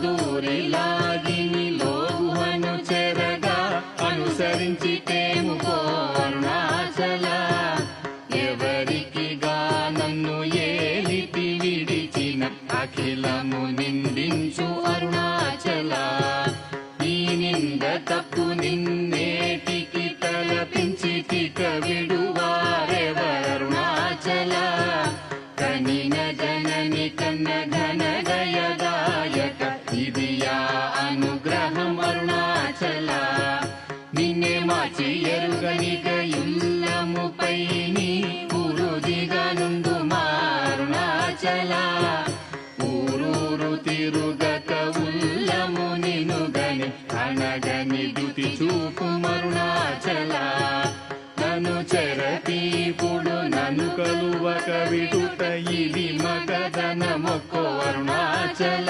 దూరిలాగిని లోగుహను చెరగా అనుసరించితేము అరుణాచల ఎవరికిగా నన్ను ఏలిటి విడిచిన అఖిలము నిందించు అరుణాచల ఈ నింద తప్పు నిన్నేటికి తలపించి తిక విడువారెవరుణాచల కనిన జనని కన్న ఘన దయదాయక ఇదియా అనుగ్రహం అరుణాచల నిన్నే మార్చి ఎరుగనిక ఇల్లముపై నీ ఊరుదిగా నుండు మారుణాచల ఊరూరు తిరుగక ఉల్లము నినుగని అనగని దుతి చూపు మరుణాచల నన్ను చెరపీపుడు నన్ను కలువక విడుట ఇది మగధన మొక్కో అరుణాచల